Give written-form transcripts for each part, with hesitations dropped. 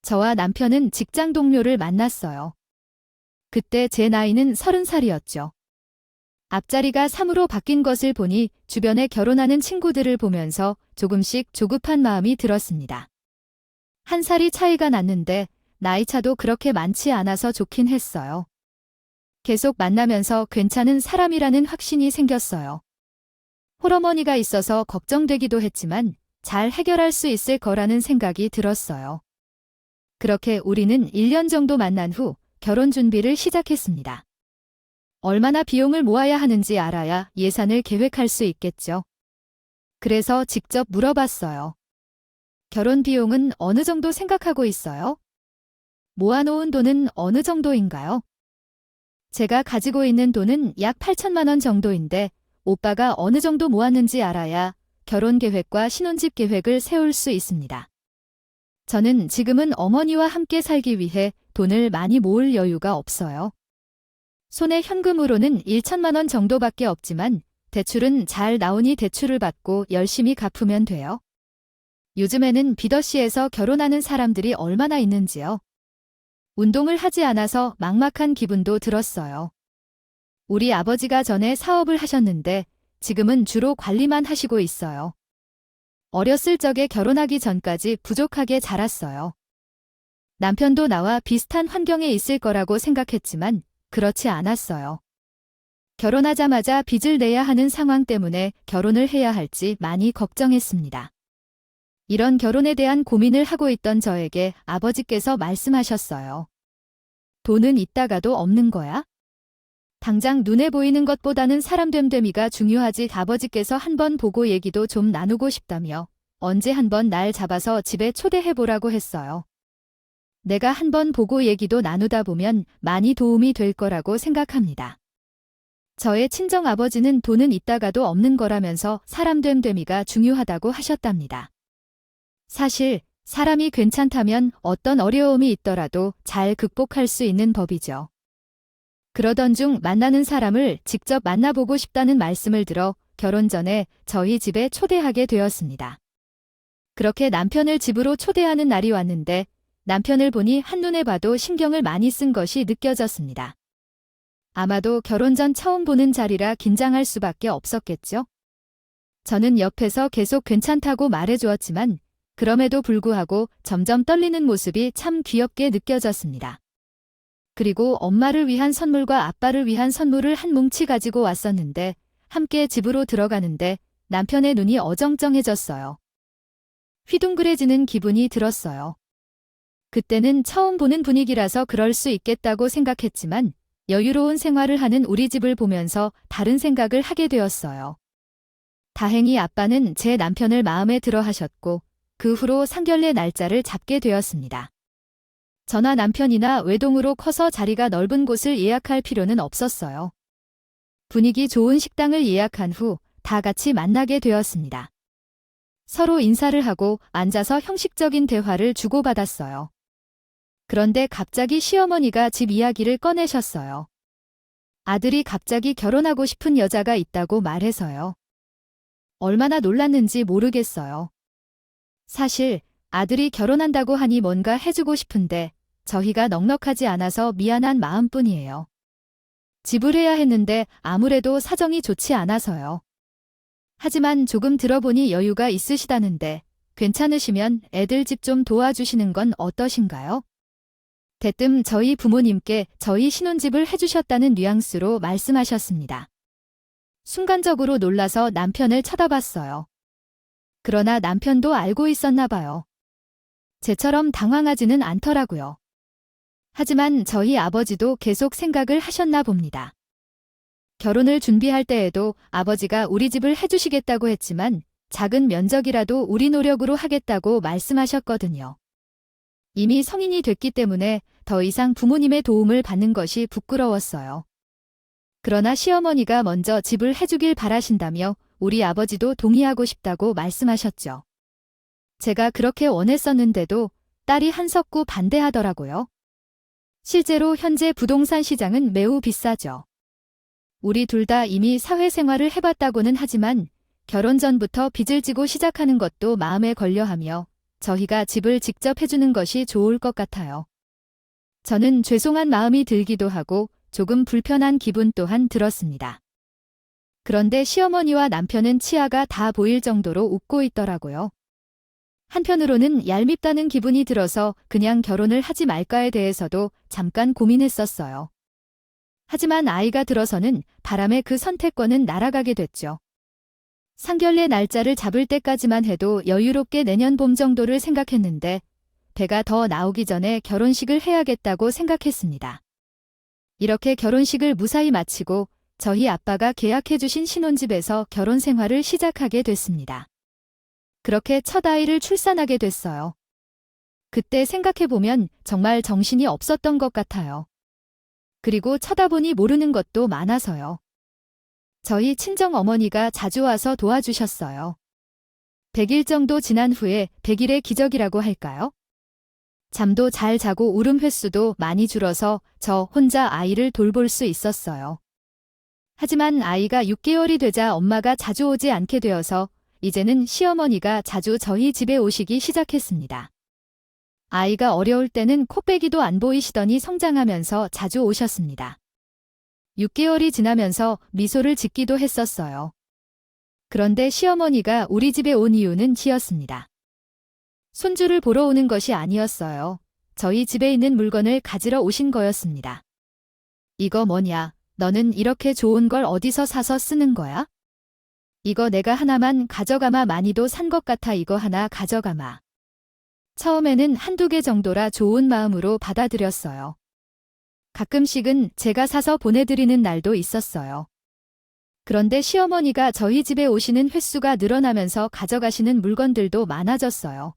저와 남편은 직장 동료를 만났어요. 그때 제 나이는 30살이었죠. 앞자리가 3으로 바뀐 것을 보니 주변에 결혼하는 친구들을 보면서 조금씩 조급한 마음이 들었습니다. 한 살이 차이가 났는데 나이 차도 그렇게 많지 않아서 좋긴 했어요. 계속 만나면서 괜찮은 사람이라는 확신이 생겼어요. 홀어머니가 있어서 걱정되기도 했지만 잘 해결할 수 있을 거라는 생각이 들었어요. 그렇게 우리는 1년 정도 만난 후 결혼 준비를 시작했습니다. 얼마나 비용을 모아야 하는지 알아야 예산을 계획할 수 있겠죠. 그래서 직접 물어봤어요. 결혼 비용은 어느 정도 생각하고 있어요? 모아놓은 돈은 어느 정도인가요? 제가 가지고 있는 돈은 약 8천만 원 정도인데 오빠가 어느 정도 모았는지 알아야 결혼 계획과 신혼집 계획을 세울 수 있습니다. 저는 지금은 어머니와 함께 살기 위해 돈을 많이 모을 여유가 없어요. 손에 현금으로는 1천만 원 정도밖에 없지만 대출은 잘 나오니 대출을 받고 열심히 갚으면 돼요. 요즘에는 비더시에서 결혼하는 사람들이 얼마나 있는지요. 운동을 하지 않아서 막막한 기분도 들었어요. 우리 아버지가 전에 사업을 하셨는데 지금은 주로 관리만 하시고 있어요. 어렸을 적에 결혼하기 전까지 부족하게 자랐어요. 남편도 나와 비슷한 환경에 있을 거라고 생각했지만 그렇지 않았어요. 결혼하자마자 빚을 내야 하는 상황 때문에 결혼을 해야 할지 많이 걱정했습니다. 이런 결혼에 대한 고민을 하고 있던 저에게 아버지께서 말씀하셨어요. 돈은 있다가도 없는 거야? 당장 눈에 보이는 것보다는 사람 됨됨이가 중요하지. 아버지께서 한번 보고 얘기도 좀 나누고 싶다며 언제 한번 날 잡아서 집에 초대해보라고 했어요. 내가 한번 보고 얘기도 나누다 보면 많이 도움이 될 거라고 생각합니다. 저의 친정아버지는 돈은 있다가도 없는 거라면서 사람 됨됨이가 중요하다고 하셨답니다. 사실 사람이 괜찮다면 어떤 어려움이 있더라도 잘 극복할 수 있는 법이죠. 그러던 중 만나는 사람을 직접 만나보고 싶다는 말씀을 들어 결혼 전에 저희 집에 초대하게 되었습니다. 그렇게 남편을 집으로 초대하는 날이 왔는데 남편을 보니 한눈에 봐도 신경을 많이 쓴 것이 느껴졌습니다. 아마도 결혼 전 처음 보는 자리라 긴장할 수밖에 없었겠죠? 저는 옆에서 계속 괜찮다고 말해주었지만 그럼에도 불구하고 점점 떨리는 모습이 참 귀엽게 느껴졌습니다. 그리고 엄마를 위한 선물과 아빠를 위한 선물을 한 뭉치 가지고 왔었는데 함께 집으로 들어가는데 남편의 눈이 어정쩡해졌어요. 휘둥그레지는 기분이 들었어요. 그때는 처음 보는 분위기라서 그럴 수 있겠다고 생각했지만 여유로운 생활을 하는 우리 집을 보면서 다른 생각을 하게 되었어요. 다행히 아빠는 제 남편을 마음에 들어 하셨고 그 후로 상견례 날짜를 잡게 되었습니다. 저나 남편이나 외동으로 커서 자리가 넓은 곳을 예약할 필요는 없었어요. 분위기 좋은 식당을 예약한 후 다 같이 만나게 되었습니다. 서로 인사를 하고 앉아서 형식적인 대화를 주고받았어요. 그런데 갑자기 시어머니가 집 이야기를 꺼내셨어요. 아들이 갑자기 결혼하고 싶은 여자가 있다고 말해서요. 얼마나 놀랐는지 모르겠어요. 사실 아들이 결혼한다고 하니 뭔가 해주고 싶은데 저희가 넉넉하지 않아서 미안한 마음뿐이에요. 지불해야 했는데 아무래도 사정이 좋지 않아서요. 하지만 조금 들어보니 여유가 있으시다는데 괜찮으시면 애들 집 좀 도와주시는 건 어떠신가요? 대뜸 저희 부모님께 저희 신혼집을 해주셨다는 뉘앙스로 말씀하셨습니다. 순간적으로 놀라서 남편을 쳐다봤어요. 그러나 남편도 알고 있었나 봐요. 제처럼 당황하지는 않더라고요. 하지만 저희 아버지도 계속 생각을 하셨나 봅니다. 결혼을 준비할 때에도 아버지가 우리 집을 해주시겠다고 했지만 작은 면적이라도 우리 노력으로 하겠다고 말씀하셨거든요. 이미 성인이 됐기 때문에 더 이상 부모님의 도움을 받는 것이 부끄러웠어요. 그러나 시어머니가 먼저 집을 해주길 바라신다며 우리 아버지도 동의하고 싶다고 말씀하셨죠. 제가 그렇게 원했었는데도 딸이 한석구 반대하더라고요. 실제로 현재 부동산 시장은 매우 비싸죠. 우리 둘 다 이미 사회생활을 해봤다고는 하지만 결혼 전부터 빚을 지고 시작하는 것도 마음에 걸려하며 저희가 집을 직접 해주는 것이 좋을 것 같아요. 저는 죄송한 마음이 들기도 하고 조금 불편한 기분 또한 들었습니다. 그런데 시어머니와 남편은 치아가 다 보일 정도로 웃고 있더라고요. 한편으로는 얄밉다는 기분이 들어서 그냥 결혼을 하지 말까에 대해서도 잠깐 고민했었어요. 하지만 아이가 들어서는 바람에 그 선택권은 날아가게 됐죠. 상견례 날짜를 잡을 때까지만 해도 여유롭게 내년 봄 정도를 생각했는데 배가 더 나오기 전에 결혼식을 해야겠다고 생각했습니다. 이렇게 결혼식을 무사히 마치고 저희 아빠가 계약해주신 신혼집에서 결혼 생활을 시작하게 됐습니다. 그렇게 첫 아이를 출산하게 됐어요. 그때 생각해보면 정말 정신이 없었던 것 같아요. 그리고 쳐다보니 모르는 것도 많아서요. 저희 친정 어머니가 자주 와서 도와주셨어요. 100일 정도 지난 후에 100일의 기적이라고 할까요? 잠도 잘 자고 울음 횟수도 많이 줄어서 저 혼자 아이를 돌볼 수 있었어요. 하지만 아이가 6개월이 되자 엄마가 자주 오지 않게 되어서 이제는 시어머니가 자주 저희 집에 오시기 시작했습니다. 아이가 어려울 때는 코빼기도 안 보이시더니 성장하면서 자주 오셨습니다. 6개월이 지나면서 미소를 짓기도 했었어요. 그런데 시어머니가 우리 집에 온 이유는 지었습니다. 손주를 보러 오는 것이 아니었어요. 저희 집에 있는 물건을 가지러 오신 거였습니다. 이거 뭐냐? 너는 이렇게 좋은 걸 어디서 사서 쓰는 거야? 이거 내가 하나만 가져가마. 많이도 산 것 같아. 이거 하나 가져가마. 처음에는 한두 개 정도라 좋은 마음으로 받아들였어요. 가끔씩은 제가 사서 보내드리는 날도 있었어요. 그런데 시어머니가 저희 집에 오시는 횟수가 늘어나면서 가져가시는 물건들도 많아졌어요.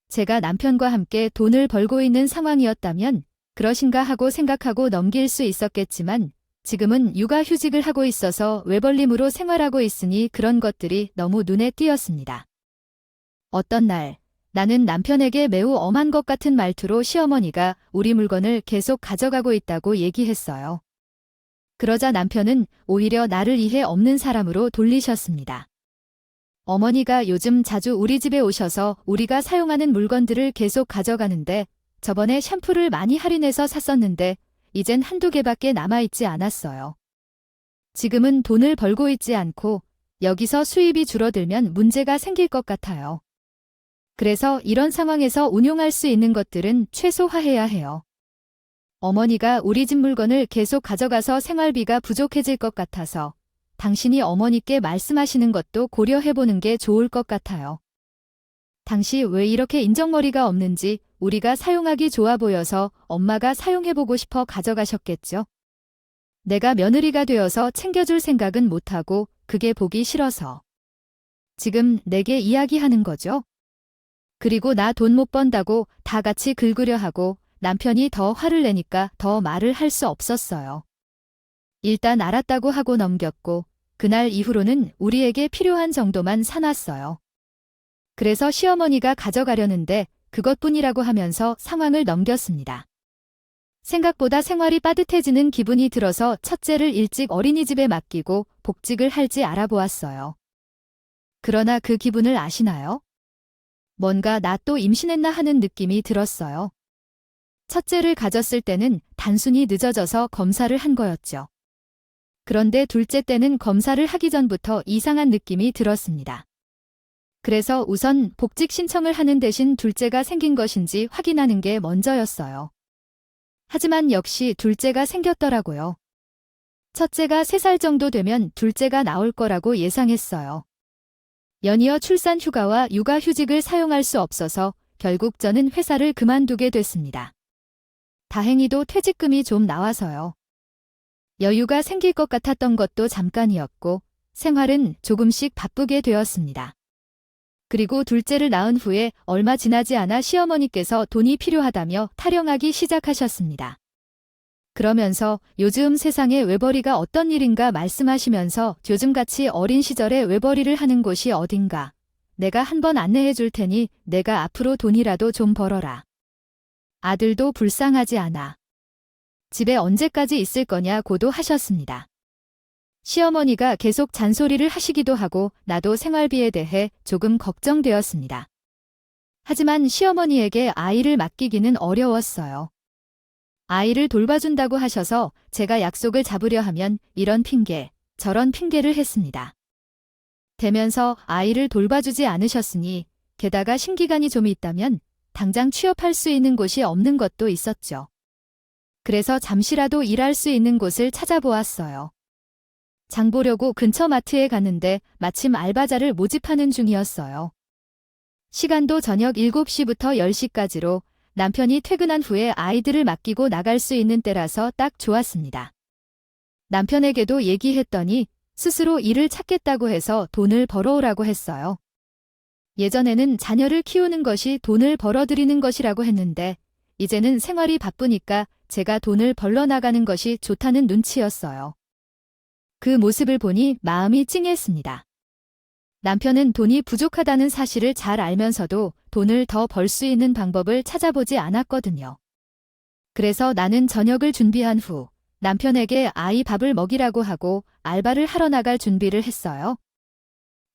제가 남편과 함께 돈을 벌고 있는 상황이었다면 그러신가 하고 생각하고 넘길 수 있었겠지만 지금은 육아휴직을 하고 있어서 외벌림으로 생활하고 있으니 그런 것들이 너무 눈에 띄었습니다. 어떤 날 나는 남편에게 매우 엄한 것 같은 말투로 시어머니가 우리 물건을 계속 가져가고 있다고 얘기했어요. 그러자 남편은 오히려 나를 이해 없는 사람으로 돌리셨습니다. 어머니가 요즘 자주 우리 집에 오셔서 우리가 사용하는 물건들을 계속 가져가는데 저번에 샴푸를 많이 할인해서 샀었는데 이젠 한두 개밖에 남아있지 않았어요. 지금은 돈을 벌고 있지 않고 여기서 수입이 줄어들면 문제가 생길 것 같아요. 그래서 이런 상황에서 운용할 수 있는 것들은 최소화해야 해요. 어머니가 우리 집 물건을 계속 가져가서 생활비가 부족해질 것 같아서 당신이 어머니께 말씀하시는 것도 고려해보는 게 좋을 것 같아요. 당시 왜 이렇게 인정머리가 없는지 우리가 사용하기 좋아 보여서 엄마가 사용해보고 싶어 가져가셨겠죠? 내가 며느리가 되어서 챙겨줄 생각은 못하고 그게 보기 싫어서. 지금 내게 이야기하는 거죠? 그리고 나 돈 못 번다고 다 같이 긁으려 하고 남편이 더 화를 내니까 더 말을 할 수 없었어요. 일단 알았다고 하고 넘겼고 그날 이후로는 우리에게 필요한 정도만 사놨어요. 그래서 시어머니가 가져가려는데 그것뿐이라고 하면서 상황을 넘겼습니다. 생각보다 생활이 빠듯해지는 기분이 들어서 첫째를 일찍 어린이집에 맡기고 복직을 할지 알아보았어요. 그러나 그 기분을 아시나요? 뭔가 나 또 임신했나 하는 느낌이 들었어요. 첫째를 가졌을 때는 단순히 늦어져서 검사를 한 거였죠. 그런데 둘째 때는 검사를 하기 전부터 이상한 느낌이 들었습니다. 그래서 우선 복직 신청을 하는 대신 둘째가 생긴 것인지 확인하는 게 먼저였어요. 하지만 역시 둘째가 생겼더라고요. 첫째가 3살 정도 되면 둘째가 나올 거라고 예상했어요. 연이어 출산 휴가와 육아휴직을 사용할 수 없어서 결국 저는 회사를 그만두게 됐습니다. 다행히도 퇴직금이 좀 나와서요. 여유가 생길 것 같았던 것도 잠깐이었고 생활은 조금씩 바쁘게 되었습니다. 그리고 둘째를 낳은 후에 얼마 지나지 않아 시어머니께서 돈이 필요하다며 타령하기 시작하셨습니다. 그러면서 요즘 세상에 외벌이가 어떤 일인가 말씀하시면서 요즘같이 어린 시절에 외벌이를 하는 곳이 어딘가. 내가 한번 안내해 줄 테니 내가 앞으로 돈이라도 좀 벌어라. 아들도 불쌍하지 않아. 집에 언제까지 있을 거냐고도 하셨습니다. 시어머니가 계속 잔소리를 하시기도 하고 나도 생활비에 대해 조금 걱정되었습니다. 하지만 시어머니에게 아이를 맡기기는 어려웠어요. 아이를 돌봐준다고 하셔서 제가 약속을 잡으려 하면 이런 핑계, 저런 핑계를 했습니다. 되면서 아이를 돌봐주지 않으셨으니 게다가 신기간이 좀 있다면 당장 취업할 수 있는 곳이 없는 것도 있었죠. 그래서 잠시라도 일할 수 있는 곳을 찾아보았어요. 장 보려고 근처 마트에 갔는데 마침 알바자를 모집하는 중이었어요. 시간도 저녁 7시부터 10시까지로 남편이 퇴근한 후에 아이들을 맡기고 나갈 수 있는 때라서 딱 좋았습니다. 남편에게도 얘기했더니 스스로 일을 찾겠다고 해서 돈을 벌어오라고 했어요. 예전에는 자녀를 키우는 것이 돈을 벌어들이는 것이라고 했는데 이제는 생활이 바쁘니까 제가 돈을 벌러 나가는 것이 좋다는 눈치였어요. 그 모습을 보니 마음이 찡했습니다. 남편은 돈이 부족하다는 사실을 잘 알면서도 돈을 더 벌 수 있는 방법을 찾아보지 않았거든요. 그래서 나는 저녁을 준비한 후 남편에게 아이 밥을 먹이라고 하고 알바를 하러 나갈 준비를 했어요.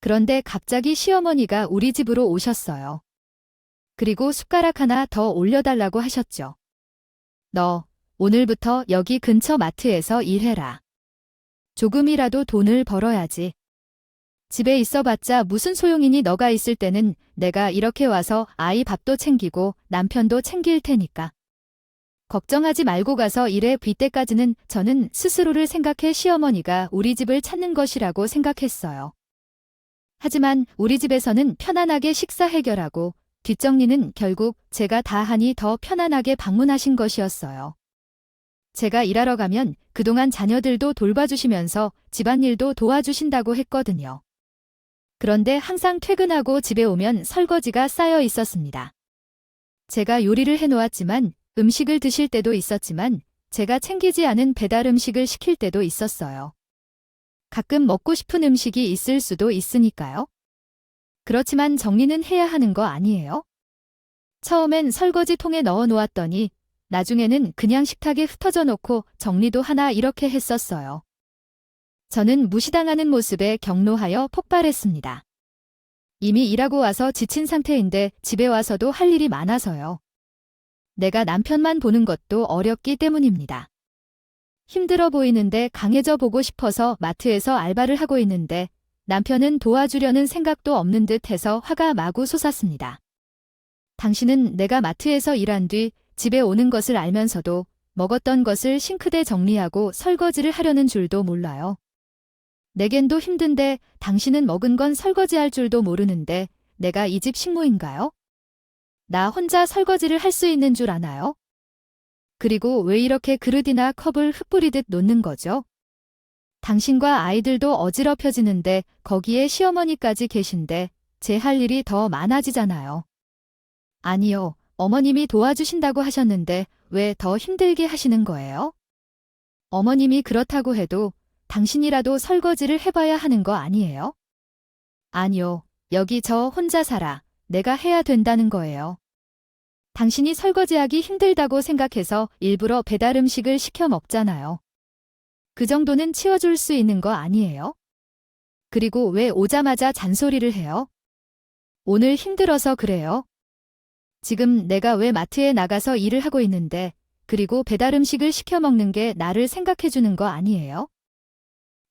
그런데 갑자기 시어머니가 우리 집으로 오셨어요. 그리고 숟가락 하나 더 올려달라고 하셨죠. 너, 오늘부터 여기 근처 마트에서 일해라. 조금이라도 돈을 벌어야지. 집에 있어봤자 무슨 소용이니 너가 있을 때는 내가 이렇게 와서 아이 밥도 챙기고 남편도 챙길 테니까. 걱정하지 말고 가서 일해. 이때까지는 저는 스스로를 생각해 시어머니가 우리 집을 찾는 것이라고 생각했어요. 하지만 우리 집에서는 편안하게 식사 해결하고 뒷정리는 결국 제가 다 하니 더 편안하게 방문하신 것이었어요. 제가 일하러 가면 그동안 자녀들도 돌봐주시면서 집안일도 도와주신다고 했거든요. 그런데 항상 퇴근하고 집에 오면 설거지가 쌓여 있었습니다. 제가 요리를 해놓았지만 음식을 드실 때도 있었지만 제가 챙기지 않은 배달 음식을 시킬 때도 있었어요. 가끔 먹고 싶은 음식이 있을 수도 있으니까요. 그렇지만 정리는 해야 하는 거 아니에요? 처음엔 설거지통에 넣어 놓았더니 나중에는 그냥 식탁에 흩어져 놓고 정리도 하나 이렇게 했었어요. 저는 무시당하는 모습에 격노하여 폭발했습니다. 이미 일하고 와서 지친 상태인데 집에 와서도 할 일이 많아서요. 내가 남편만 보는 것도 어렵기 때문입니다. 힘들어 보이는데 강해져 보고 싶어서 마트에서 알바를 하고 있는데 남편은 도와주려는 생각도 없는 듯 해서 화가 마구 솟았습니다. 당신은 내가 마트에서 일한 뒤 집에 오는 것을 알면서도 먹었던 것을 싱크대 정리하고 설거지를 하려는 줄도 몰라요. 내겐도 힘든데 당신은 먹은 건 설거지할 줄도 모르는데 내가 이 집 식모인가요? 나 혼자 설거지를 할 수 있는 줄 아나요? 그리고 왜 이렇게 그릇이나 컵을 흩뿌리듯 놓는 거죠? 당신과 아이들도 어지럽혀지는데 거기에 시어머니까지 계신데 제 할 일이 더 많아지잖아요. 아니요, 어머님이 도와주신다고 하셨는데 왜 더 힘들게 하시는 거예요? 어머님이 그렇다고 해도 당신이라도 설거지를 해봐야 하는 거 아니에요? 아니요, 여기 저 혼자 살아. 내가 해야 된다는 거예요. 당신이 설거지하기 힘들다고 생각해서 일부러 배달 음식을 시켜 먹잖아요. 그 정도는 치워줄 수 있는 거 아니에요? 그리고 왜 오자마자 잔소리를 해요? 오늘 힘들어서 그래요. 지금 내가 왜 마트에 나가서 일을 하고 있는데 그리고 배달 음식을 시켜 먹는 게 나를 생각해 주는 거 아니에요?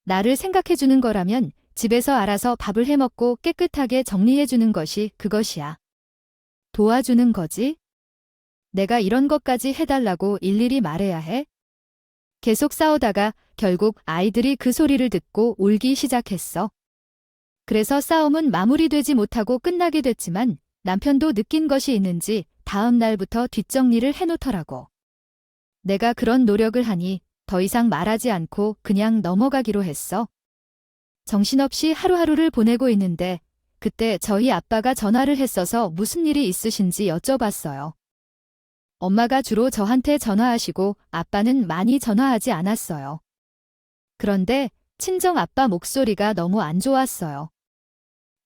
나를 생각해 주는 거라면 집에서 알아서 밥을 해 먹고 깨끗하게 정리해 주는 것이 그것이야. 도와주는 거지? 내가 이런 것까지 해달라고 일일이 말해야 해? 계속 싸우다가 결국 아이들이 그 소리를 듣고 울기 시작했어. 그래서 싸움은 마무리되지 못하고 끝나게 됐지만 남편도 느낀 것이 있는지 다음 날부터 뒷정리를 해놓더라고. 내가 그런 노력을 하니 더 이상 말하지 않고 그냥 넘어가기로 했어. 정신없이 하루하루를 보내고 있는데 그때 저희 아빠가 전화를 했어서 무슨 일이 있으신지 여쭤봤어요. 엄마가 주로 저한테 전화하시고 아빠는 많이 전화하지 않았어요. 그런데 친정 아빠 목소리가 너무 안 좋았어요.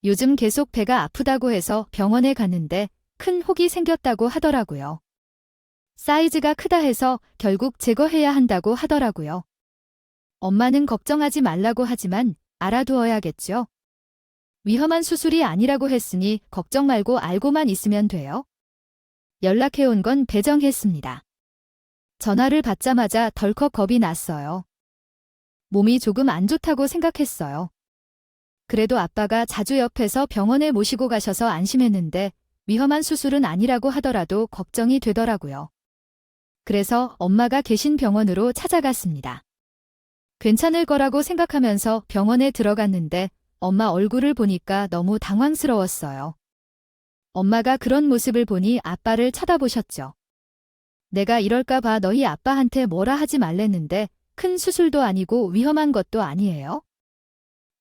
요즘 계속 배가 아프다고 해서 병원에 갔는데 큰 혹이 생겼다고 하더라고요. 사이즈가 크다 해서 결국 제거해야 한다고 하더라고요. 엄마는 걱정하지 말라고 하지만 알아두어야겠죠. 위험한 수술이 아니라고 했으니 걱정 말고 알고만 있으면 돼요. 연락해온 건 배정했습니다. 전화를 받자마자 덜컥 겁이 났어요. 몸이 조금 안 좋다고 생각했어요. 그래도 아빠가 자주 옆에서 병원에 모시고 가셔서 안심했는데 위험한 수술은 아니라고 하더라도 걱정이 되더라고요. 그래서 엄마가 계신 병원으로 찾아갔습니다. 괜찮을 거라고 생각하면서 병원에 들어갔는데 엄마 얼굴을 보니까 너무 당황스러웠어요. 엄마가 그런 모습을 보니 아빠를 쳐다보셨죠. 내가 이럴까 봐 너희 아빠한테 뭐라 하지 말랬는데 큰 수술도 아니고 위험한 것도 아니에요.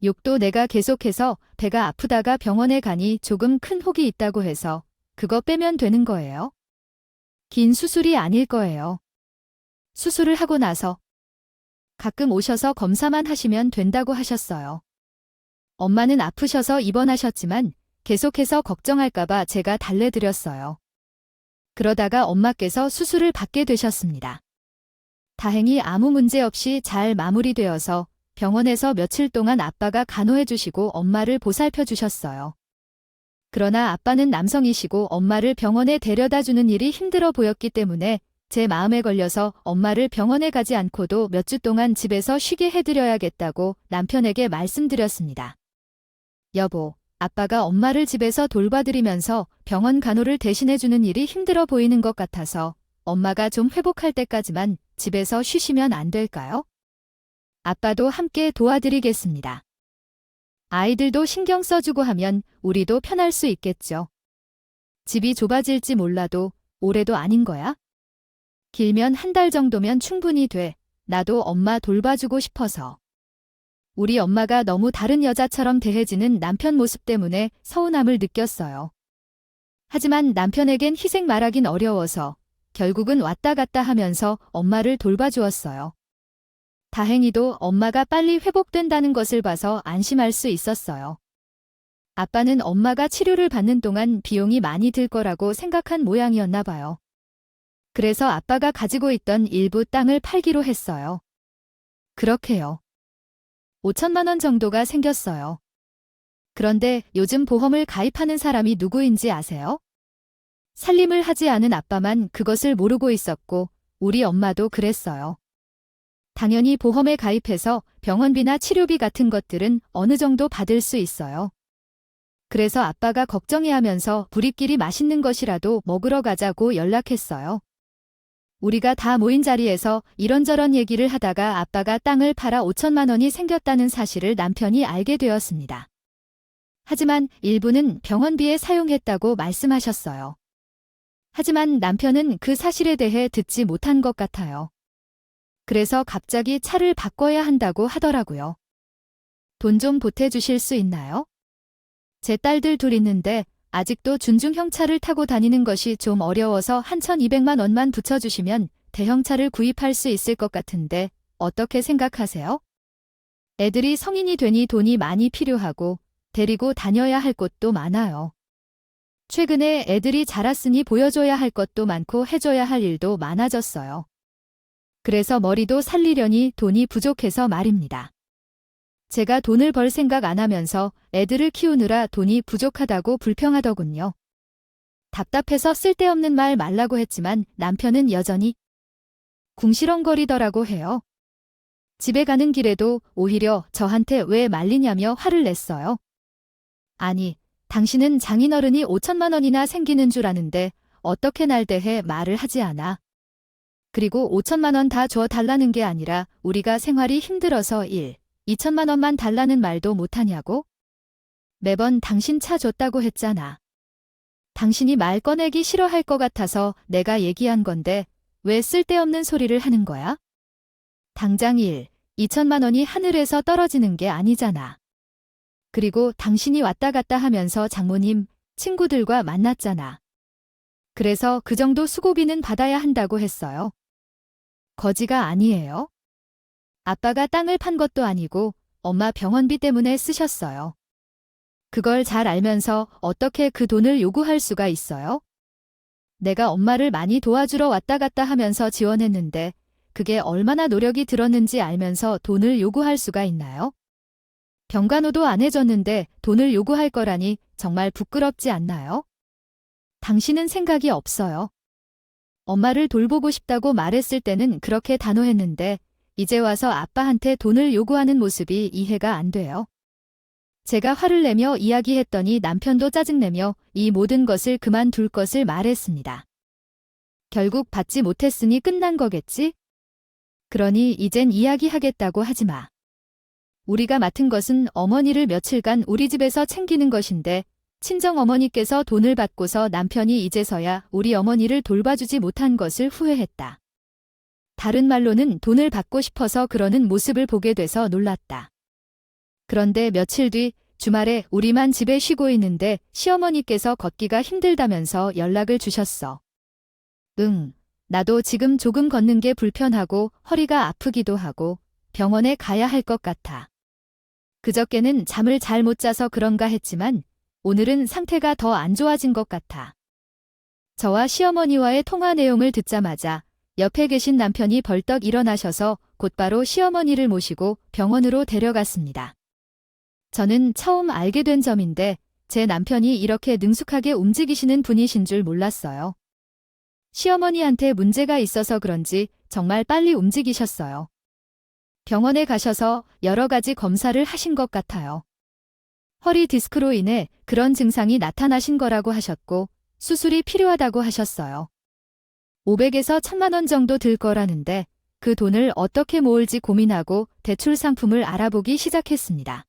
욕도 내가 계속해서 배가 아프다가 병원에 가니 조금 큰 혹이 있다고 해서 그거 빼면 되는 거예요. 긴 수술이 아닐 거예요. 수술을 하고 나서 가끔 오셔서 검사만 하시면 된다고 하셨어요. 엄마는 아프셔서 입원하셨지만 계속해서 걱정할까 봐 제가 달래드렸어요. 그러다가 엄마께서 수술을 받게 되셨습니다. 다행히 아무 문제 없이 잘 마무리되어서 병원에서 며칠 동안 아빠가 간호해 주시고 엄마를 보살펴 주셨어요. 그러나 아빠는 남성이시고 엄마를 병원에 데려다 주는 일이 힘들어 보였기 때문에 제 마음에 걸려서 엄마를 병원에 가지 않고도 몇 주 동안 집에서 쉬게 해드려야겠다고 남편에게 말씀드렸습니다. 여보, 아빠가 엄마를 집에서 돌봐드리면서 병원 간호를 대신해주는 일이 힘들어 보이는 것 같아서 엄마가 좀 회복할 때까지만 집에서 쉬시면 안 될까요? 아빠도 함께 도와드리겠습니다. 아이들도 신경 써주고 하면 우리도 편할 수 있겠죠. 집이 좁아질지 몰라도 올해도 아닌 거야? 길면 한 달 정도면 충분히 돼. 나도 엄마 돌봐주고 싶어서. 우리 엄마가 너무 다른 여자처럼 대해지는 남편 모습 때문에 서운함을 느꼈어요. 하지만 남편에겐 희생 말하긴 어려워서 결국은 왔다 갔다 하면서 엄마를 돌봐주었어요. 다행히도 엄마가 빨리 회복된다는 것을 봐서 안심할 수 있었어요. 아빠는 엄마가 치료를 받는 동안 비용이 많이 들 거라고 생각한 모양이었나 봐요. 그래서 아빠가 가지고 있던 일부 땅을 팔기로 했어요. 그렇게요. 5천만 원 정도가 생겼어요. 그런데 요즘 보험을 가입하는 사람이 누구인지 아세요? 살림을 하지 않은 아빠만 그것을 모르고 있었고 우리 엄마도 그랬어요. 당연히 보험에 가입해서 병원비나 치료비 같은 것들은 어느 정도 받을 수 있어요. 그래서 아빠가 걱정해하면서 우리끼리 맛있는 것이라도 먹으러 가자고 연락했어요. 우리가 다 모인 자리에서 이런저런 얘기를 하다가 아빠가 땅을 팔아 5천만 원이 생겼다는 사실을 남편이 알게 되었습니다. 하지만 일부는 병원비에 사용했다고 말씀하셨어요. 하지만 남편은 그 사실에 대해 듣지 못한 것 같아요. 그래서 갑자기 차를 바꿔야 한다고 하더라고요. 돈 좀 보태주실 수 있나요? 제 딸들 둘 있는데 아직도 준중형 차를 타고 다니는 것이 좀 어려워서 한 1,200만 원만 붙여주시면 대형차를 구입할 수 있을 것 같은데 어떻게 생각하세요? 애들이 성인이 되니 돈이 많이 필요하고 데리고 다녀야 할 곳도 많아요. 최근에 애들이 자랐으니 보여줘야 할 것도 많고 해줘야 할 일도 많아졌어요. 그래서 머리도 살리려니 돈이 부족해서 말입니다. 제가 돈을 벌 생각 안 하면서 애들을 키우느라 돈이 부족하다고 불평하더군요. 답답해서 쓸데없는 말 말라고 했지만 남편은 여전히 궁시렁거리더라고 해요. 집에 가는 길에도 오히려 저한테 왜 말리냐며 화를 냈어요. 아니, 당신은 장인어른이 5천만 원이나 생기는 줄 아는데 어떻게 날 대해 말을 하지 않아. 그리고 5천만 원 다 줘 달라는 게 아니라 우리가 생활이 힘들어서 2천만 원만 달라는 말도 못하냐고? 매번 당신 차 줬다고 했잖아. 당신이 말 꺼내기 싫어할 것 같아서 내가 얘기한 건데 왜 쓸데없는 소리를 하는 거야? 당장 2천만 원이 하늘에서 떨어지는 게 아니잖아. 그리고 당신이 왔다 갔다 하면서 장모님, 친구들과 만났잖아. 그래서 그 정도 수고비는 받아야 한다고 했어요. 거지가 아니에요. 아빠가 땅을 판 것도 아니고 엄마 병원비 때문에 쓰셨어요. 그걸 잘 알면서 어떻게 그 돈을 요구할 수가 있어요? 내가 엄마를 많이 도와주러 왔다 갔다 하면서 지원했는데 그게 얼마나 노력이 들었는지 알면서 돈을 요구할 수가 있나요? 병간호도 안 해줬는데 돈을 요구할 거라니 정말 부끄럽지 않나요? 당신은 생각이 없어요. 엄마를 돌보고 싶다고 말했을 때는 그렇게 단호했는데 이제 와서 아빠한테 돈을 요구하는 모습이 이해가 안 돼요. 제가 화를 내며 이야기했더니 남편도 짜증내며 이 모든 것을 그만둘 것을 말했습니다. 결국 받지 못했으니 끝난 거겠지? 그러니 이젠 이야기하겠다고 하지 마. 우리가 맡은 것은 어머니를 며칠간 우리 집에서 챙기는 것인데 친정어머니께서 돈을 받고서 남편이 이제서야 우리 어머니를 돌봐주지 못한 것을 후회했다. 다른 말로는 돈을 받고 싶어서 그러는 모습을 보게 돼서 놀랐다. 그런데 며칠 뒤 주말에 우리만 집에 쉬고 있는데 시어머니께서 걷기가 힘들다면서 연락을 주셨어. 응, 나도 지금 조금 걷는 게 불편하고 허리가 아프기도 하고 병원에 가야 할 것 같아. 그저께는 잠을 잘 못 자서 그런가 했지만 오늘은 상태가 더 안 좋아진 것 같아. 저와 시어머니와의 통화 내용을 듣자마자 옆에 계신 남편이 벌떡 일어나셔서 곧바로 시어머니를 모시고 병원으로 데려갔습니다. 저는 처음 알게 된 점인데 제 남편이 이렇게 능숙하게 움직이시는 분이신 줄 몰랐어요. 시어머니한테 문제가 있어서 그런지 정말 빨리 움직이셨어요. 병원에 가셔서 여러 가지 검사를 하신 것 같아요. 허리 디스크로 인해 그런 증상이 나타나신 거라고 하셨고 수술이 필요하다고 하셨어요. 500에서 1000만 원 정도 들 거라는데 그 돈을 어떻게 모을지 고민하고 대출 상품을 알아보기 시작했습니다.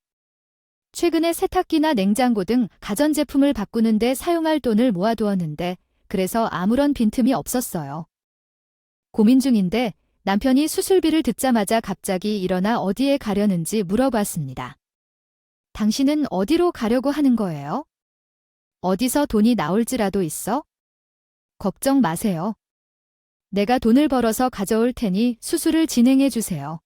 최근에 세탁기나 냉장고 등 가전제품을 바꾸는데 사용할 돈을 모아두었는데 그래서 아무런 빈틈이 없었어요. 고민 중인데 남편이 수술비를 듣자마자 갑자기 일어나 어디에 가려는지 물어봤습니다. 당신은 어디로 가려고 하는 거예요? 어디서 돈이 나올지라도 있어? 걱정 마세요. 내가 돈을 벌어서 가져올 테니 수술을 진행해 주세요.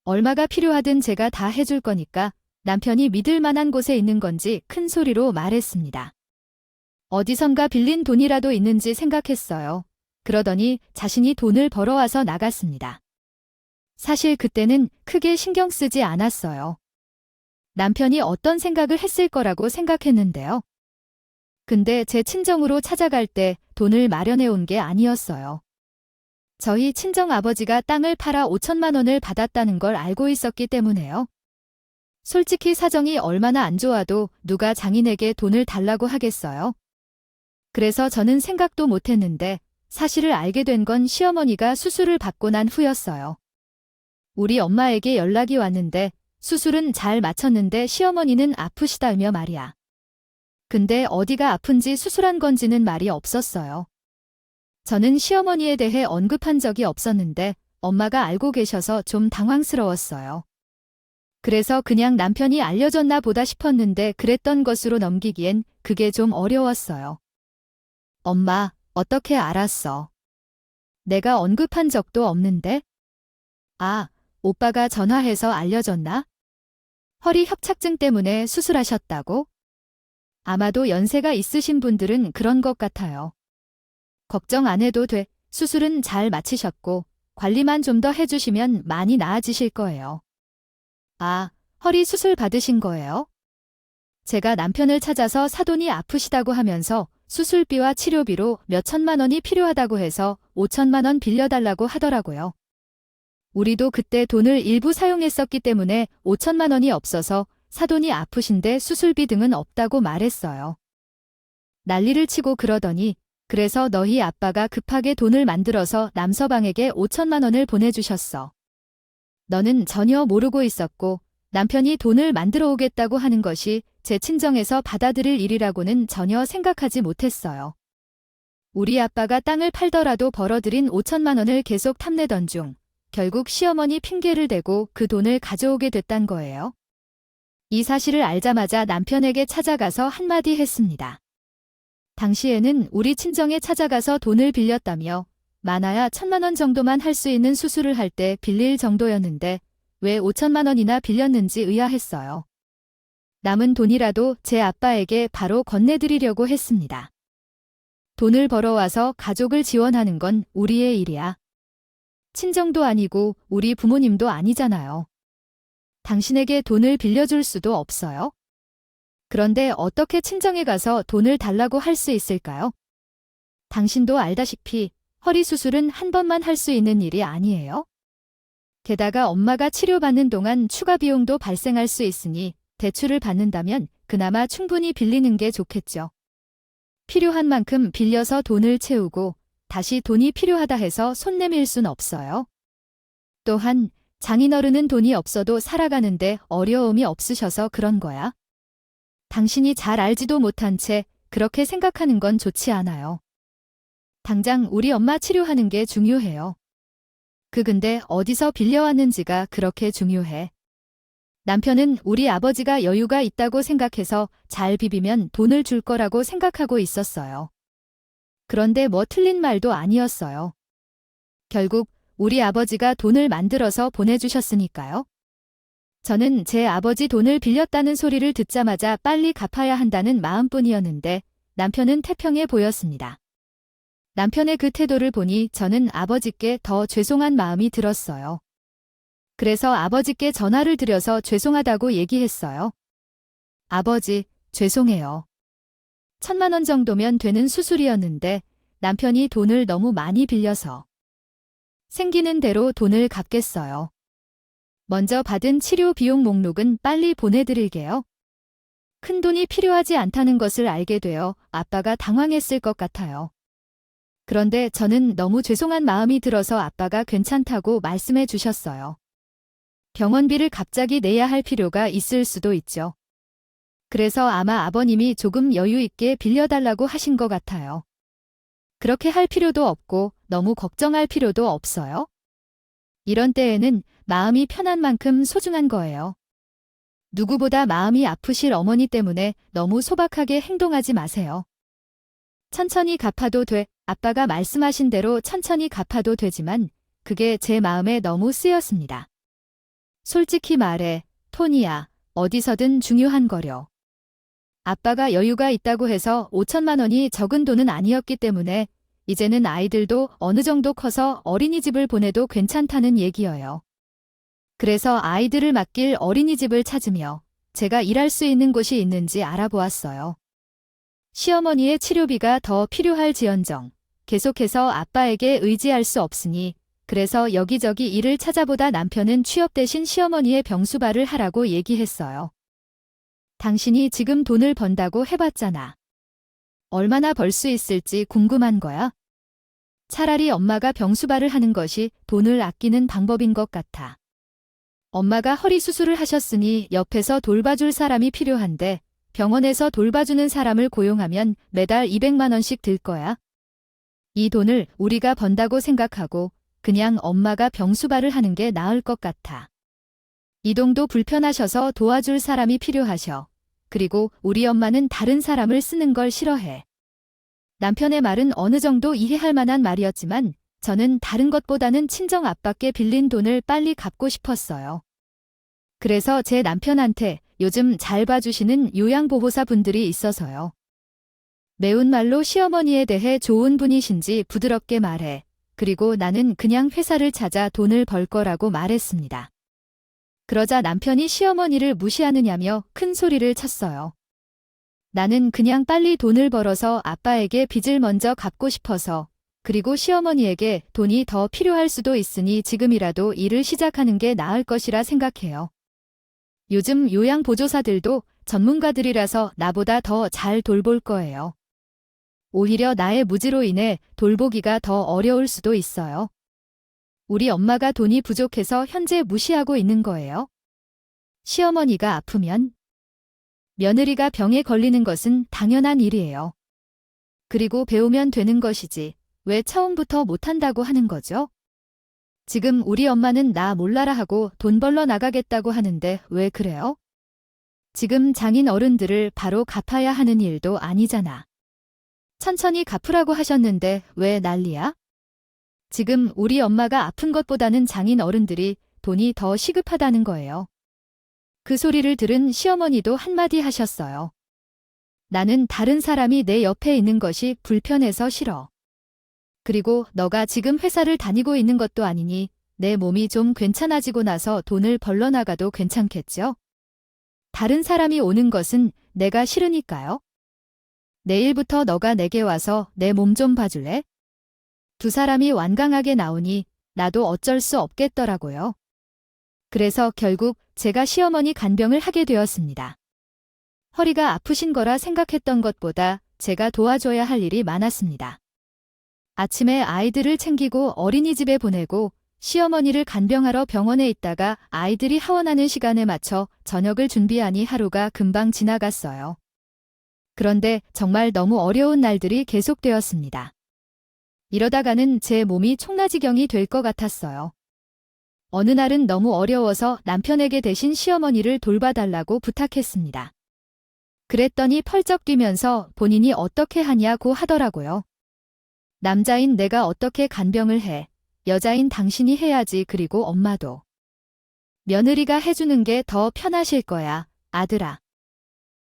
얼마가 필요하든 제가 다 해줄 거니까 남편이 믿을 만한 곳에 있는 건지 큰 소리로 말했습니다. 어디선가 빌린 돈이라도 있는지 생각했어요. 그러더니 자신이 돈을 벌어와서 나갔습니다. 사실 그때는 크게 신경 쓰지 않았어요. 남편이 어떤 생각을 했을 거라고 생각했는데요. 근데 제 친정으로 찾아갈 때 돈을 마련해 온 게 아니었어요. 저희 친정아버지가 땅을 팔아 5천만 원을 받았다는 걸 알고 있었기 때문에요. 솔직히 사정이 얼마나 안 좋아도 누가 장인에게 돈을 달라고 하겠어요? 그래서 저는 생각도 못했는데 사실을 알게 된 건 시어머니가 수술을 받고 난 후였어요. 우리 엄마에게 연락이 왔는데 수술은 잘 마쳤는데 시어머니는 아프시다며 말이야. 근데 어디가 아픈지 수술한 건지는 말이 없었어요. 저는 시어머니에 대해 언급한 적이 없었는데 엄마가 알고 계셔서 좀 당황스러웠어요. 그래서 그냥 남편이 알려줬나 보다 싶었는데 그랬던 것으로 넘기기엔 그게 좀 어려웠어요. 엄마, 어떻게 알았어? 내가 언급한 적도 없는데? 아, 오빠가 전화해서 알려줬나? 허리 협착증 때문에 수술하셨다고? 아마도 연세가 있으신 분들은 그런 것 같아요. 걱정 안 해도 돼. 수술은 잘 마치셨고 관리만 좀 더 해주시면 많이 나아지실 거예요. 아, 허리 수술 받으신 거예요? 제가 남편을 찾아서 사돈이 아프시다고 하면서 수술비와 치료비로 몇 천만 원이 필요하다고 해서 5천만 원 빌려달라고 하더라고요. 우리도 그때 돈을 일부 사용했었기 때문에 5천만 원이 없어서 사돈이 아프신데 수술비 등은 없다고 말했어요. 난리를 치고 그러더니 그래서 너희 아빠가 급하게 돈을 만들어서 남서방에게 5천만 원을 보내주셨어. 너는 전혀 모르고 있었고 남편이 돈을 만들어 오겠다고 하는 것이 제 친정에서 받아들일 일이라고는 전혀 생각하지 못했어요. 우리 아빠가 땅을 팔더라도 벌어들인 5천만 원을 계속 탐내던 중 결국 시어머니 핑계를 대고 그 돈을 가져오게 됐단 거예요. 이 사실을 알자마자 남편에게 찾아가서 한마디 했습니다. 당시에는 우리 친정에 찾아가서 돈을 빌렸다며 많아야 1,000만 원 정도만 할 수 있는 수술을 할 때 빌릴 정도였는데 왜 5천만 원이나 빌렸는지 의아했어요. 남은 돈이라도 제 아빠에게 바로 건네드리려고 했습니다. 돈을 벌어와서 가족을 지원하는 건 우리의 일이야. 친정도 아니고 우리 부모님도 아니잖아요. 당신에게 돈을 빌려줄 수도 없어요. 그런데 어떻게 친정에 가서 돈을 달라고 할 수 있을까요? 당신도 알다시피 허리 수술은 한 번만 할 수 있는 일이 아니에요. 게다가 엄마가 치료받는 동안 추가 비용도 발생할 수 있으니 대출을 받는다면 그나마 충분히 빌리는 게 좋겠죠. 필요한 만큼 빌려서 돈을 채우고 다시 돈이 필요하다 해서 손 내밀 순 없어요. 또한 장인어른은 돈이 없어도 살아가는데 어려움이 없으셔서 그런 거야. 당신이 잘 알지도 못한 채 그렇게 생각하는 건 좋지 않아요. 당장 우리 엄마 치료하는 게 중요해요. 근데 어디서 빌려왔는지가 그렇게 중요해. 남편은 우리 아버지가 여유가 있다고 생각해서 잘 비비면 돈을 줄 거라고 생각하고 있었어요. 그런데 뭐 틀린 말도 아니었어요. 결국 우리 아버지가 돈을 만들어서 보내주셨으니까요. 저는 제 아버지 돈을 빌렸다는 소리를 듣자마자 빨리 갚아야 한다는 마음뿐이었는데 남편은 태평해 보였습니다. 남편의 그 태도를 보니 저는 아버지께 더 죄송한 마음이 들었어요. 그래서 아버지께 전화를 드려서 죄송하다고 얘기했어요. 아버지, 죄송해요. 1,000만 원 정도면 되는 수술이었는데 남편이 돈을 너무 많이 빌려서 생기는 대로 돈을 갚겠어요. 먼저 받은 치료 비용 목록은 빨리 보내드릴게요. 큰 돈이 필요하지 않다는 것을 알게 되어 아빠가 당황했을 것 같아요. 그런데 저는 너무 죄송한 마음이 들어서 아빠가 괜찮다고 말씀해 주셨어요. 병원비를 갑자기 내야 할 필요가 있을 수도 있죠. 그래서 아마 아버님이 조금 여유 있게 빌려달라고 하신 것 같아요. 그렇게 할 필요도 없고 너무 걱정할 필요도 없어요. 이런 때에는 마음이 편한 만큼 소중한 거예요. 누구보다 마음이 아프실 어머니 때문에 너무 소박하게 행동하지 마세요. 천천히 갚아도 돼. 아빠가 말씀하신 대로 천천히 갚아도 되지만 그게 제 마음에 너무 쓰였습니다. 솔직히 말해, 토니야, 어디서든 중요한 거려. 아빠가 여유가 있다고 해서 5천만 원이 적은 돈은 아니었기 때문에 이제는 아이들도 어느 정도 커서 어린이집을 보내도 괜찮다는 얘기여요. 그래서 아이들을 맡길 어린이집을 찾으며 제가 일할 수 있는 곳이 있는지 알아보았어요. 시어머니의 치료비가 더 필요할지언정 계속해서 아빠에게 의지할 수 없으니 그래서 여기저기 일을 찾아보다 남편은 취업 대신 시어머니의 병수발을 하라고 얘기했어요. 당신이 지금 돈을 번다고 해봤잖아. 얼마나 벌 수 있을지 궁금한 거야? 차라리 엄마가 병수발을 하는 것이 돈을 아끼는 방법인 것 같아. 엄마가 허리 수술을 하셨으니 옆에서 돌봐줄 사람이 필요한데 병원에서 돌봐주는 사람을 고용하면 매달 200만 원씩 들 거야. 이 돈을 우리가 번다고 생각하고 그냥 엄마가 병수발을 하는 게 나을 것 같아. 이동도 불편하셔서 도와줄 사람이 필요하셔. 그리고 우리 엄마는 다른 사람을 쓰는 걸 싫어해. 남편의 말은 어느 정도 이해할 만한 말이었지만 저는 다른 것보다는 친정 아빠께 빌린 돈을 빨리 갚고 싶었어요. 그래서 제 남편한테 요즘 잘 봐주시는 요양보호사 분들이 있어서요. 매운 말로 시어머니에 대해 좋은 분이신지 부드럽게 말해. 그리고 나는 그냥 회사를 찾아 돈을 벌 거라고 말했습니다. 그러자 남편이 시어머니를 무시하느냐며 큰 소리를 쳤어요. 나는 그냥 빨리 돈을 벌어서 아빠에게 빚을 먼저 갚고 싶어서 그리고 시어머니에게 돈이 더 필요할 수도 있으니 지금이라도 일을 시작하는 게 나을 것이라 생각해요. 요즘 요양보조사들도 전문가들이라서 나보다 더 잘 돌볼 거예요. 오히려 나의 무지로 인해 돌보기가 더 어려울 수도 있어요. 우리 엄마가 돈이 부족해서 현재 무시하고 있는 거예요. 시어머니가 아프면 며느리가 병에 걸리는 것은 당연한 일이에요. 그리고 배우면 되는 것이지 왜 처음부터 못한다고 하는 거죠? 지금 우리 엄마는 나 몰라라 하고 돈 벌러 나가겠다고 하는데 왜 그래요? 지금 장인 어른들을 바로 갚아야 하는 일도 아니잖아. 천천히 갚으라고 하셨는데 왜 난리야? 지금 우리 엄마가 아픈 것보다는 장인 어른들이 돈이 더 시급하다는 거예요. 그 소리를 들은 시어머니도 한마디 하셨어요. 나는 다른 사람이 내 옆에 있는 것이 불편해서 싫어. 그리고 너가 지금 회사를 다니고 있는 것도 아니니 내 몸이 좀 괜찮아지고 나서 돈을 벌러 나가도 괜찮겠죠? 다른 사람이 오는 것은 내가 싫으니까요. 내일부터 너가 내게 와서 내 몸 좀 봐줄래? 두 사람이 완강하게 나오니 나도 어쩔 수 없겠더라고요. 그래서 결국 제가 시어머니 간병을 하게 되었습니다. 허리가 아프신 거라 생각했던 것보다 제가 도와줘야 할 일이 많았습니다. 아침에 아이들을 챙기고 어린이집에 보내고 시어머니를 간병하러 병원에 있다가 아이들이 하원하는 시간에 맞춰 저녁을 준비하니 하루가 금방 지나갔어요. 그런데 정말 너무 어려운 날들이 계속되었습니다. 이러다가는 제 몸이 총나지경이 될 것 같았어요. 어느 날은 너무 어려워서 남편에게 대신 시어머니를 돌봐달라고 부탁했습니다. 그랬더니 펄쩍 뛰면서 본인이 어떻게 하냐고 하더라고요. 남자인 내가 어떻게 간병을 해. 여자인 당신이 해야지. 그리고 엄마도. 며느리가 해주는 게 더 편하실 거야, 아들아.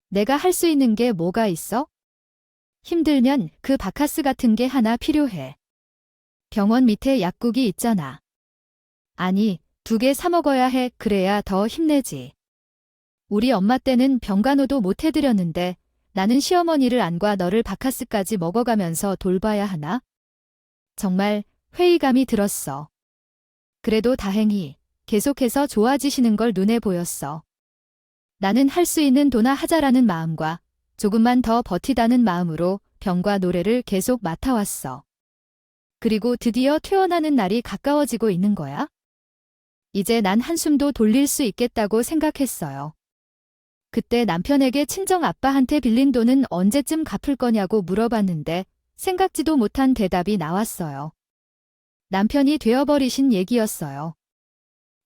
내가 할 수 있는 게 뭐가 있어? 힘들면 그 바카스 같은 게 하나 필요해. 병원 밑에 약국이 있잖아. 아니, 2개 사 먹어야 해. 그래야 더 힘내지. 우리 엄마 때는 병간호도 못 해드렸는데 나는 시어머니를 안과 너를 바카스까지 먹어가면서 돌봐야 하나? 정말 회의감이 들었어. 그래도 다행히 계속해서 좋아지시는 걸 눈에 보였어. 나는 할 수 있는 도나 하자라는 마음과 조금만 더 버티다는 마음으로 병과 노래를 계속 맡아왔어. 그리고 드디어 퇴원하는 날이 가까워지고 있는 거야. 이제 난 한숨도 돌릴 수 있겠다고 생각했어요. 그때 남편에게 친정 아빠한테 빌린 돈은 언제쯤 갚을 거냐고 물어봤는데 생각지도 못한 대답이 나왔어요. 남편이 되어버리신 얘기였어요.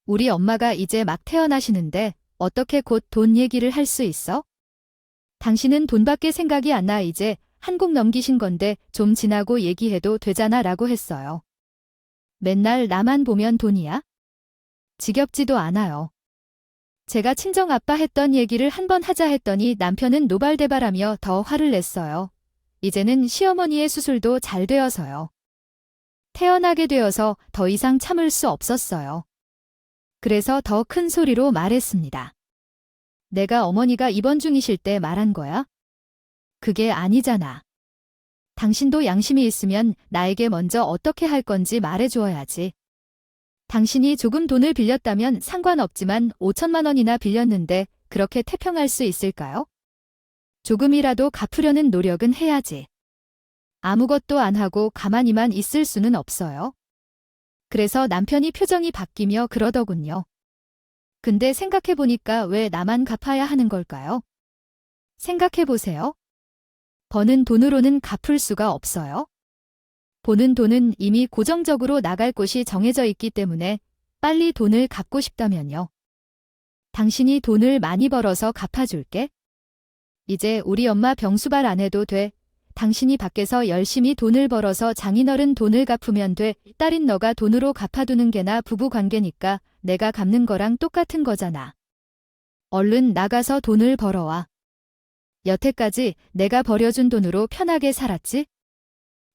우리 엄마가 이제 막 태어나시는데 어떻게 곧 돈 얘기를 할 수 있어? 당신은 돈밖에 생각이 안 나. 이제 한국 넘기신 건데 좀 지나고 얘기해도 되잖아 라고 했어요. 맨날 나만 보면 돈이야? 지겹지도 않아요. 제가 친정아빠 했던 얘기를 한번 하자 했더니 남편은 노발대발하며 더 화를 냈어요. 이제는 시어머니의 수술도 잘 되어서요. 태어나게 되어서 더 이상 참을 수 없었어요. 그래서 더 큰 소리로 말했습니다. 내가 어머니가 입원 중이실 때 말한 거야? 그게 아니잖아. 당신도 양심이 있으면 나에게 먼저 어떻게 할 건지 말해주어야지. 당신이 조금 돈을 빌렸다면 상관없지만 5천만 원이나 빌렸는데 그렇게 태평할 수 있을까요? 조금이라도 갚으려는 노력은 해야지. 아무것도 안 하고 가만히만 있을 수는 없어요. 그래서 남편이 표정이 바뀌며 그러더군요. 근데 생각해보니까 왜 나만 갚아야 하는 걸까요? 생각해보세요. 버는 돈으로는 갚을 수가 없어요. 버는 돈은 이미 고정적으로 나갈 곳이 정해져 있기 때문에 빨리 돈을 갚고 싶다면요. 당신이 돈을 많이 벌어서 갚아줄게. 이제 우리 엄마 병수발 안 해도 돼. 당신이 밖에서 열심히 돈을 벌어서 장인어른 돈을 갚으면 돼. 딸인 너가 돈으로 갚아두는 게나 부부 관계니까 내가 갚는 거랑 똑같은 거잖아. 얼른 나가서 돈을 벌어와. 여태까지 내가 버려준 돈으로 편하게 살았지?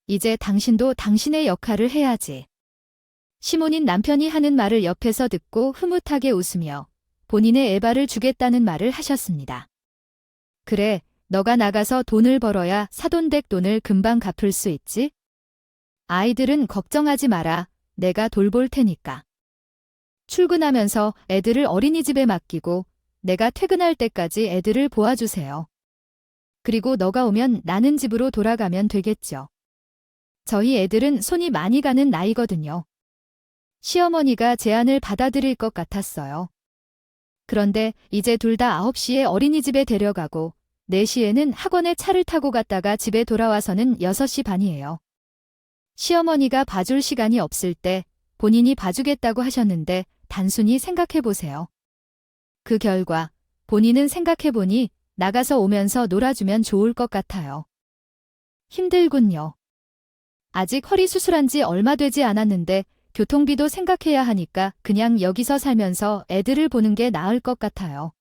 이제 당신도 당신의 역할을 해야지. 시몬인 남편이 하는 말을 옆에서 듣고 흐뭇하게 웃으며 본인의 에바를 주겠다는 말을 하셨습니다. 그래, 너가 나가서 돈을 벌어야 사돈댁 돈을 금방 갚을 수 있지? 아이들은 걱정하지 마라. 내가 돌볼 테니까. 출근하면서 애들을 어린이집에 맡기고 내가 퇴근할 때까지 애들을 보아주세요. 그리고 너가 오면 나는 집으로 돌아가면 되겠죠. 저희 애들은 손이 많이 가는 나이거든요. 시어머니가 제안을 받아들일 것 같았어요. 그런데 이제 둘 다 9시에 어린이집에 데려가고 4시에는 학원에 차를 타고 갔다가 집에 돌아와서는 6시 반이에요. 시어머니가 봐줄 시간이 없을 때 본인이 봐주겠다고 하셨는데 단순히 생각해보세요. 그 결과 본인은 생각해보니 나가서 오면서 놀아주면 좋을 것 같아요. 힘들군요. 아직 허리 수술한 지 얼마 되지 않았는데 교통비도 생각해야 하니까 그냥 여기서 살면서 애들을 보는 게 나을 것 같아요.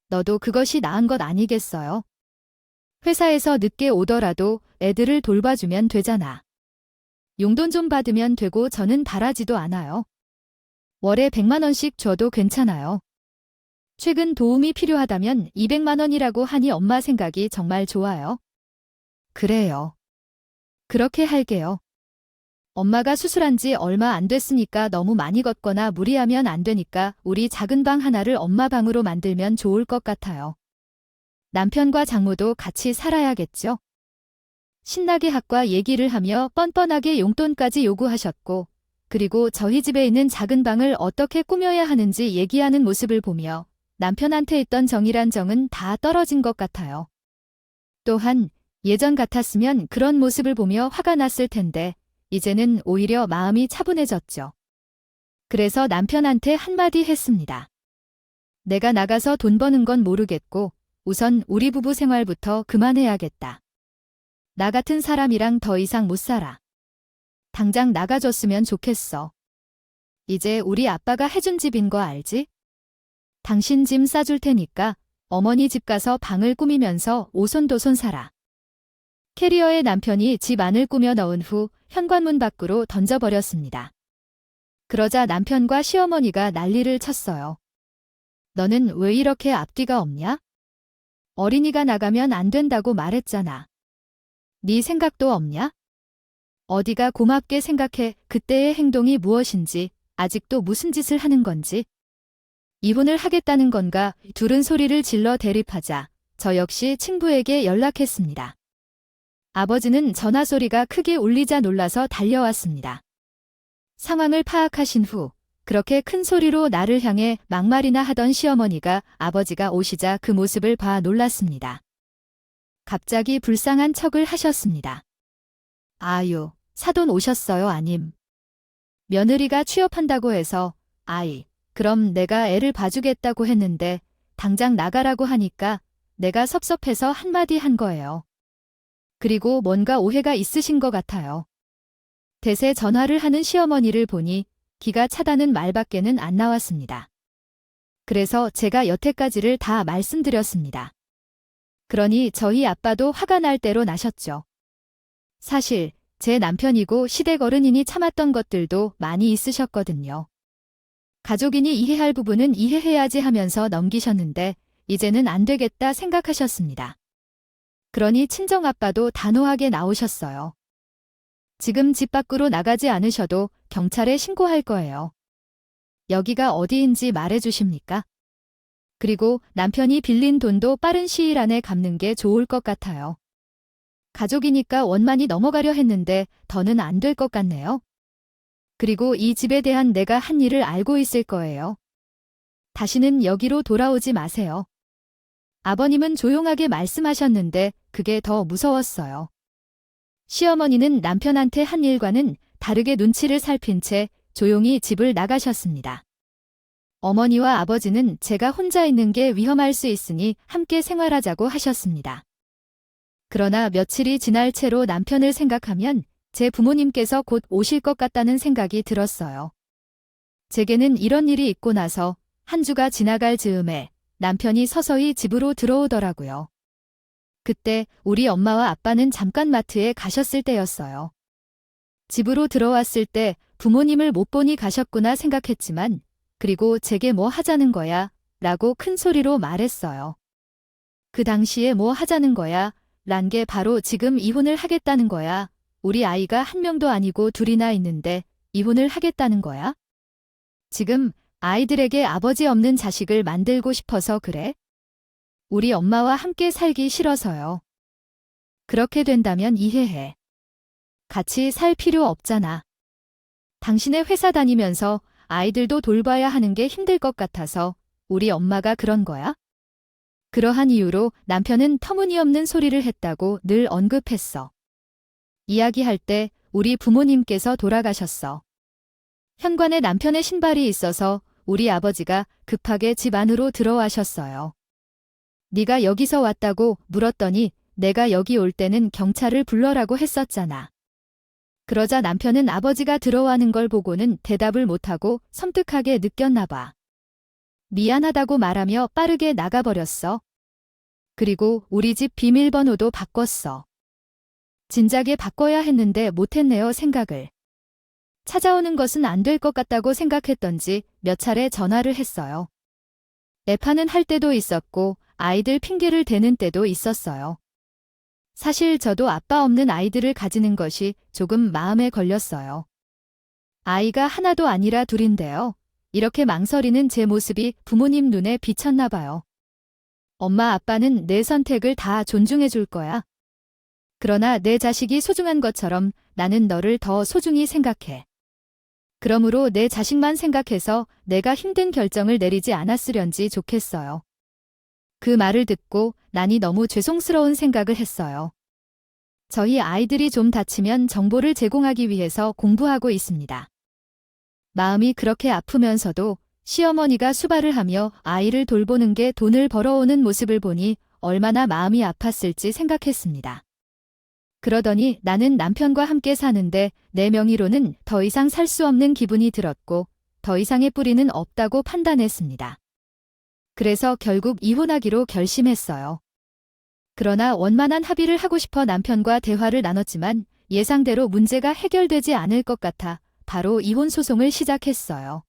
너도 그것이 나은 것 아니겠어요? 회사에서 늦게 오더라도 애들을 돌봐주면 되잖아. 용돈 좀 받으면 되고 저는 바라지도 않아요. 월에 100만 원씩 줘도 괜찮아요. 최근 도움이 필요하다면 200만 원이라고 하니 엄마 생각이 정말 좋아요. 그래요. 그렇게 할게요. 엄마가 수술한 지 얼마 안 됐으니까 너무 많이 걷거나 무리하면 안 되니까 우리 작은 방 하나를 엄마 방으로 만들면 좋을 것 같아요. 남편과 장모도 같이 살아야겠죠? 신나게 학과 얘기를 하며 뻔뻔하게 용돈까지 요구하셨고, 그리고 저희 집에 있는 작은 방을 어떻게 꾸며야 하는지 얘기하는 모습을 보며 남편한테 있던 정이란 정은 다 떨어진 것 같아요. 또한 예전 같았으면 그런 모습을 보며 화가 났을 텐데 이제는 오히려 마음이 차분해졌죠. 그래서 남편한테 한마디 했습니다. 내가 나가서 돈 버는 건 모르겠고 우선 우리 부부 생활부터 그만해야겠다. 나 같은 사람이랑 더 이상 못 살아. 당장 나가줬으면 좋겠어. 이제 우리 아빠가 해준 집인 거 알지? 당신 짐 싸줄 테니까 어머니 집 가서 방을 꾸미면서 오손도손 살아. 캐리어에 남편이 집 안을 꾸며 넣은 후 현관문 밖으로 던져버렸습니다. 그러자 남편과 시어머니가 난리를 쳤어요. 너는 왜 이렇게 앞뒤가 없냐? 어린이가 나가면 안 된다고 말했잖아. 네 생각도 없냐? 어디가 고맙게 생각해. 그때의 행동이 무엇인지, 아직도 무슨 짓을 하는 건지. 이혼을 하겠다는 건가? 둘은 소리를 질러 대립하자 저 역시 친부에게 연락했습니다. 아버지는 전화 소리가 크게 울리자 놀라서 달려왔습니다. 상황을 파악하신 후 그렇게 큰 소리로 나를 향해 막말이나 하던 시어머니가 아버지가 오시자 그 모습을 봐 놀랐습니다. 갑자기 불쌍한 척을 하셨습니다. 아유, 사돈 오셨어요 아님. 며느리가 취업한다고 해서 아이, 그럼 내가 애를 봐주겠다고 했는데 당장 나가라고 하니까 내가 섭섭해서 한마디 한 거예요. 그리고 뭔가 오해가 있으신 것 같아요. 대세 전화를 하는 시어머니를 보니 기가 차다는 말밖에는 안 나왔습니다. 그래서 제가 여태까지를 다 말씀드렸습니다. 그러니 저희 아빠도 화가 날 대로 나셨죠. 사실 제 남편이고 시댁 어른이니 참았던 것들도 많이 있으셨거든요. 가족이니 이해할 부분은 이해해야지 하면서 넘기셨는데 이제는 안 되겠다 생각하셨습니다. 그러니 친정아빠도 단호하게 나오셨어요. 지금 집 밖으로 나가지 않으셔도 경찰에 신고할 거예요. 여기가 어디인지 말해주십니까? 그리고 남편이 빌린 돈도 빠른 시일 안에 갚는 게 좋을 것 같아요. 가족이니까 원만히 넘어가려 했는데 더는 안 될 것 같네요. 그리고 이 집에 대한 내가 한 일을 알고 있을 거예요. 다시는 여기로 돌아오지 마세요. 아버님은 조용하게 말씀하셨는데 그게 더 무서웠어요. 시어머니는 남편한테 한 일과는 다르게 눈치를 살핀 채 조용히 집을 나가셨습니다. 어머니와 아버지는 제가 혼자 있는 게 위험할 수 있으니 함께 생활하자고 하셨습니다. 그러나 며칠이 지날 채로 남편을 생각하면 제 부모님께서 곧 오실 것 같다는 생각이 들었어요. 제게는 이런 일이 있고 나서 한 주가 지나갈 즈음에 남편이 서서히 집으로 들어오더라고요. 그때 우리 엄마와 아빠는 잠깐 마트에 가셨을 때였어요. 집으로 들어왔을 때 부모님을 못 보니 가셨구나 생각했지만 그리고 제게 뭐 하자는 거야? 라고 큰 소리로 말했어요. 그 당시에 뭐 하자는 거야? 란 게 바로 지금 이혼을 하겠다는 거야. 우리 아이가 한 명도 아니고 둘이나 있는데 이혼을 하겠다는 거야? 지금 아이들에게 아버지 없는 자식을 만들고 싶어서 그래? 우리 엄마와 함께 살기 싫어서요. 그렇게 된다면 이해해. 같이 살 필요 없잖아. 당신의 회사 다니면서 아이들도 돌봐야 하는 게 힘들 것 같아서 우리 엄마가 그런 거야? 그러한 이유로 남편은 터무니없는 소리를 했다고 늘 언급했어. 이야기할 때 우리 부모님께서 돌아가셨어. 현관에 남편의 신발이 있어서 우리 아버지가 급하게 집 안으로 들어와셨어요. 네가 여기서 왔다고 물었더니 내가 여기 올 때는 경찰을 불러라고 했었잖아. 그러자 남편은 아버지가 들어와는 걸 보고는 대답을 못하고 섬뜩하게 느꼈나 봐. 미안하다고 말하며 빠르게 나가버렸어. 그리고 우리 집 비밀번호도 바꿨어. 진작에 바꿔야 했는데 못했네요 생각을. 찾아오는 것은 안 될 것 같다고 생각했던지 몇 차례 전화를 했어요. 애파는 할 때도 있었고 아이들 핑계를 대는 때도 있었어요. 사실 저도 아빠 없는 아이들을 가지는 것이 조금 마음에 걸렸어요. 아이가 하나도 아니라 둘인데요. 이렇게 망설이는 제 모습이 부모님 눈에 비쳤나 봐요. 엄마 아빠는 내 선택을 다 존중해 줄 거야. 그러나 내 자식이 소중한 것처럼 나는 너를 더 소중히 생각해. 그러므로 내 자식만 생각해서 내가 힘든 결정을 내리지 않았으련지 좋겠어요. 그 말을 듣고 난이 너무 죄송스러운 생각을 했어요. 저희 아이들이 좀 다치면 정보를 제공하기 위해서 공부하고 있습니다. 마음이 그렇게 아프면서도 시어머니가 수발을 하며 아이를 돌보는 게 돈을 벌어오는 모습을 보니 얼마나 마음이 아팠을지 생각했습니다. 그러더니 나는 남편과 함께 사는데 내 명의로는 더 이상 살 수 없는 기분이 들었고 더 이상의 뿌리는 없다고 판단했습니다. 그래서 결국 이혼하기로 결심했어요. 그러나 원만한 합의를 하고 싶어 남편과 대화를 나눴지만 예상대로 문제가 해결되지 않을 것 같아 바로 이혼 소송을 시작했어요.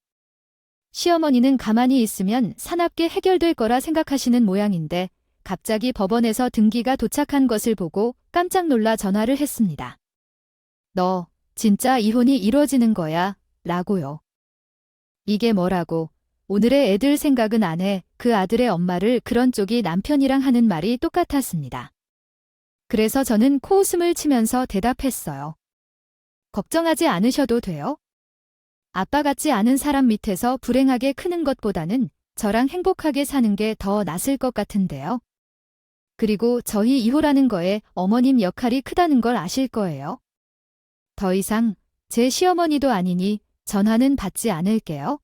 시어머니는 가만히 있으면 사납게 해결될 거라 생각하시는 모양인데 갑자기 법원에서 등기가 도착한 것을 보고 깜짝 놀라 전화를 했습니다. 너 진짜 이혼이 이루어지는 거야? 라고요. 이게 뭐라고? 오늘의 애들 생각은 안 해. 그 아들의 엄마를 그런 쪽이 남편이랑 하는 말이 똑같았습니다. 그래서 저는 코웃음을 치면서 대답했어요. 걱정하지 않으셔도 돼요. 아빠 같지 않은 사람 밑에서 불행하게 크는 것보다는 저랑 행복하게 사는 게 더 낫을 것 같은데요. 그리고 저희 이호라는 거에 어머님 역할이 크다는 걸 아실 거예요. 더 이상 제 시어머니도 아니니 전화는 받지 않을게요.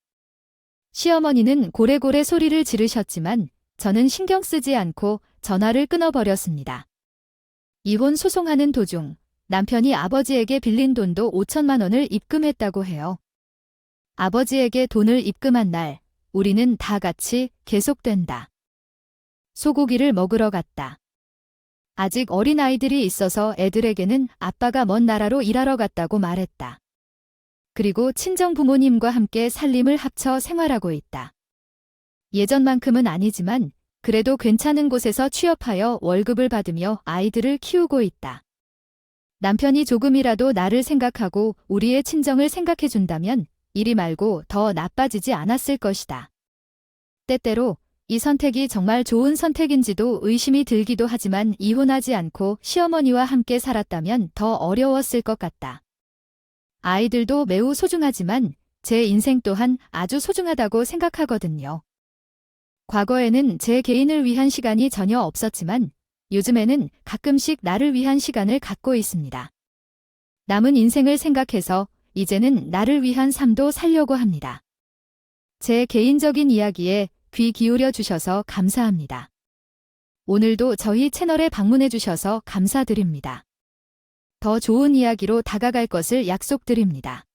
시어머니는 고래고래 소리를 지르셨지만 저는 신경 쓰지 않고 전화를 끊어버렸습니다. 이혼 소송하는 도중 남편이 아버지에게 빌린 돈도 5천만 원을 입금했다고 해요. 아버지에게 돈을 입금한 날 우리는 다 같이 계속된다. 소고기를 먹으러 갔다. 아직 어린 아이들이 있어서 애들에게는 아빠가 먼 나라로 일하러 갔다고 말했다. 그리고 친정 부모님과 함께 살림을 합쳐 생활하고 있다. 예전만큼은 아니지만 그래도 괜찮은 곳에서 취업하여 월급을 받으며 아이들을 키우고 있다. 남편이 조금이라도 나를 생각하고 우리의 친정을 생각해준다면 이리 말고 더 나빠지지 않았을 것이다. 때때로 이 선택이 정말 좋은 선택인지도 의심이 들기도 하지만 이혼하지 않고 시어머니와 함께 살았다면 더 어려웠을 것 같다. 아이들도 매우 소중하지만 제 인생 또한 아주 소중하다고 생각하거든요. 과거에는 제 개인을 위한 시간이 전혀 없었지만 요즘에는 가끔씩 나를 위한 시간을 갖고 있습니다. 남은 인생을 생각해서 이제는 나를 위한 삶도 살려고 합니다. 제 개인적인 이야기에 귀 기울여 주셔서 감사합니다. 오늘도 저희 채널에 방문해 주셔서 감사드립니다. 더 좋은 이야기로 다가갈 것을 약속드립니다.